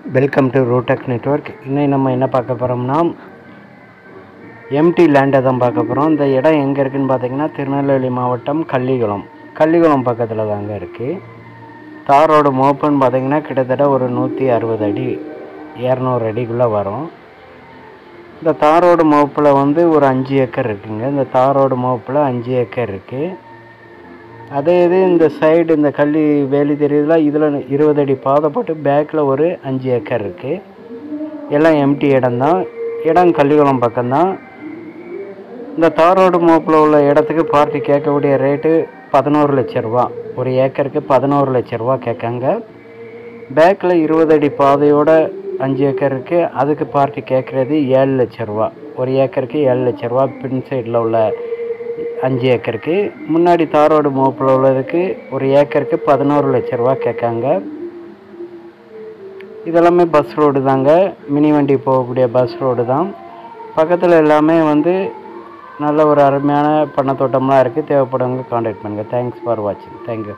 Welcome to ரோடெக் network. இன்னும் நம்ம என்ன பார்க்க போகிறோம்னா எம்டி லேண்டை தான் பார்க்க போகிறோம். இந்த இடம் எங்கே இருக்குதுன்னு பார்த்தீங்கன்னா திருநெல்வேலி மாவட்டம் கள்ளிகுளம் பக்கத்தில் தாங்க இருக்குது. தாரோட மோப்புன்னு பார்த்தீங்கன்னா கிட்டத்தட்ட ஒரு 160 அடி 200 அடிக்குள்ளே வரும். இந்த தாரோடு மோப்பில் வந்து ஒரு 5 ஏக்கர் இருக்குங்க. இந்த தாரோடு மோப்பில் 5 ஏக்கர் இருக்குது. அதே இது இந்த சைடு இந்த கள்ளி வேலி தெரியுதுல, இதில் 20 அடி பாதை போட்டு பேக்கில் ஒரு 5 ஏக்கர் இருக்குது. எல்லாம் எம்டி இடம்தான். இடம் கள்ளிகுளம் பக்கம்தான். இந்த தாரோடு மோப்பில் உள்ள இடத்துக்கு பார்ட்டி கேட்கக்கூடிய ரேட்டு 11 லட்ச ரூபா. ஒரு ஏக்கருக்கு 11 லட்ச ரூபா கேட்காங்க. பேக்கில் 20 அடி பாதையோட 5 ஏக்கர் இருக்குது. அதுக்கு பார்ட்டி கேட்குறது 7 லட்ச ரூபா. ஒரு ஏக்கருக்கு 7 லட்ச ரூபா. பின் சைடில் உள்ள 5 ஏக்கருக்கு. முன்னாடி தாரோடு மோப்பில் உள்ளதுக்கு ஒரு ஏக்கருக்கு 11 லட்ச ரூபா கேட்காங்க. இதெல்லாமே பஸ் ரோடு தாங்க. மினி வண்டி போகக்கூடிய பஸ் ரோடு தான். பக்கத்தில் எல்லாமே வந்து நல்ல ஒரு அருமையான பண்ணத்தோட்டம்லாம் இருக்குது. தேவைப்படுறவங்க கான்டாக்ட் பண்ணுங்கள். தேங்க்ஸ் ஃபார் வாட்சிங். தேங்க்யூ.